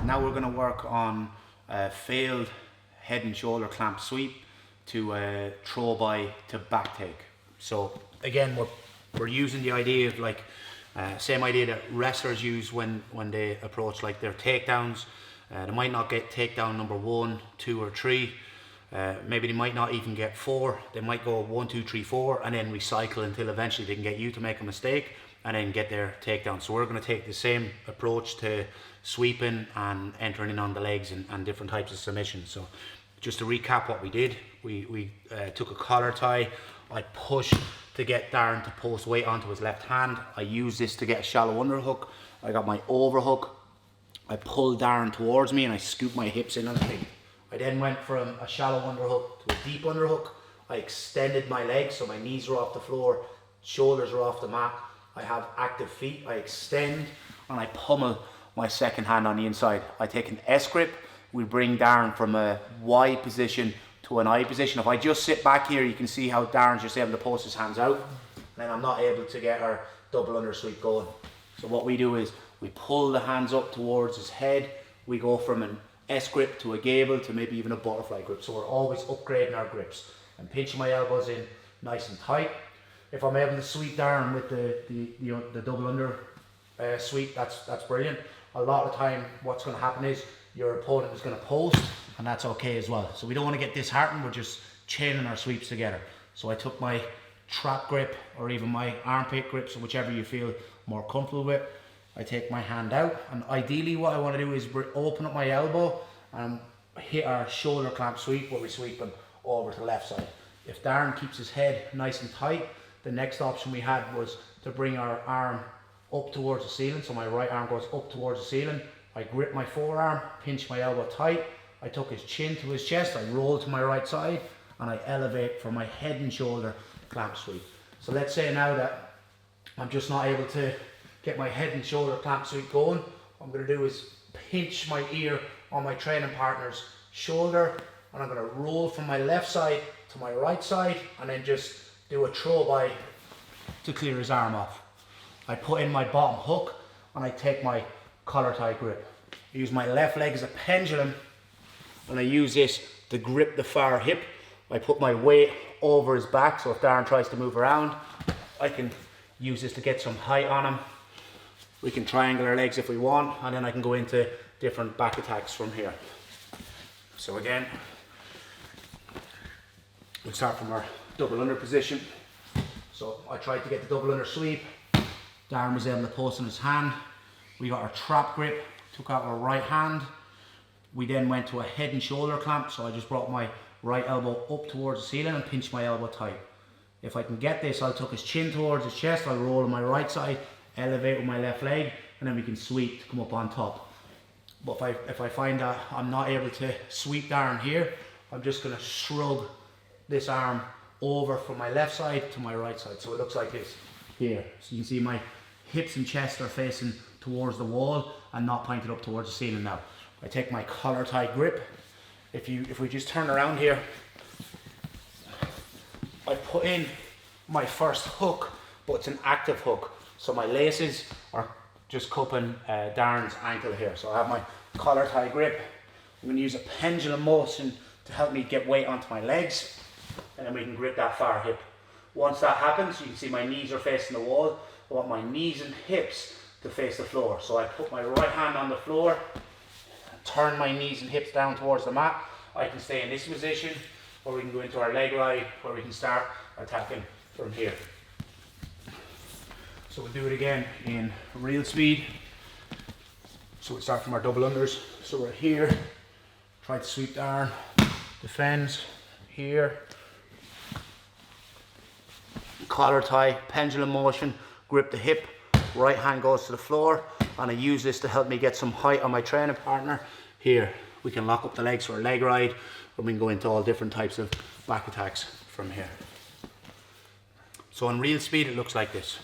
Now we're going to work on failed head and shoulder clamp sweep to throw by to back take. So again, we're using the idea of like same idea that wrestlers use when they approach like their takedowns. They might not get takedown number 1, 2 or 3. Maybe they might not even get 4. They might go 1, 2, 3, 4 and then recycle until eventually they can get you to make a mistake and then get their takedown. So we're going to take the same approach to sweeping and entering in on the legs and different types of submissions. So just to recap what we did, we took a collar tie. I pushed to get Darren to post weight onto his left hand. I used this to get a shallow underhook. I got my overhook. I pulled Darren towards me and I scooped my hips in underneath. I then went from a shallow underhook to a deep underhook. I extended my legs so my knees are off the floor, shoulders are off the mat. I have active feet. I extend and I pummel my second hand on the inside. I take an S grip. We bring Darren from a Y position to an I position. If I just sit back here, you can see how Darren's just able to post his hands out. Then I'm not able to get our double under sweep going. So what we do is we pull the hands up towards his head. We go from an S grip to a gable to maybe even a butterfly grip. So we're always upgrading our grips and pinching my elbows in nice and tight. If I'm able to sweep Darren with the double under sweep, that's brilliant. A lot of the time what's going to happen is your opponent is going to post and that's okay as well. So we don't want to get disheartened, we're just chaining our sweeps together. So I took my trap grip or even my armpit grip, so whichever you feel more comfortable with. I take my hand out and ideally what I want to do is open up my elbow and hit our shoulder clamp sweep where we sweep him over to the left side. If Darren keeps his head nice and tight, the next option we had was to bring our arm up towards the ceiling. So my right arm goes up towards the ceiling. I grip my forearm, pinch my elbow tight. I took his chin to his chest. I roll to my right side and I elevate for my head and shoulder clamp sweep. So let's say now that I'm just not able to get my head and shoulder clamp sweep going, what I'm going to do is pinch my ear on my training partner's shoulder and I'm going to roll from my left side to my right side and then just do a throw by to clear his arm off. I put in my bottom hook and I take my collar tie grip. I use my left leg as a pendulum and I use this to grip the far hip. I put my weight over his back so if Darren tries to move around, I can use this to get some height on him. We can triangle our legs if we want and then I can go into different back attacks from here. So again, we'll start from our double under position. So I tried to get the double under sweep. Darren was able to post on his hand. We got our trap grip, took out our right hand. We then went to a head and shoulder clamp. So I just brought my right elbow up towards the ceiling and pinched my elbow tight. If I can get this, I'll tuck his chin towards his chest. I'll roll on my right side, elevate with my left leg, and then we can sweep to come up on top. But if I find that I'm not able to sweep Darren here, I'm just gonna shrug this arm over from my left side to my right side. So it looks like this here. So you can see my hips and chest are facing towards the wall and not pointed up towards the ceiling now. I take my collar tie grip. If we just turn around here, I put in my first hook, but it's an active hook. So my laces are just cupping Darren's ankle here. So I have my collar tie grip. I'm going to use a pendulum motion to help me get weight onto my legs, and then we can grip that far hip. Once that happens, you can see my knees are facing the wall. I want my knees and hips to face the floor. So I put my right hand on the floor, turn my knees and hips down towards the mat. I can stay in this position, or we can go into our leg ride, where we can start attacking from here. So we'll do it again in real speed. So we'll start from our double unders. So we're here, try to sweep Darren, defends, here, collar tie, pendulum motion, grip the hip, right hand goes to the floor, and I use this to help me get some height on my training partner. Here, we can lock up the legs for a leg ride, or we can go into all different types of back attacks from here. So in real speed, it looks like this.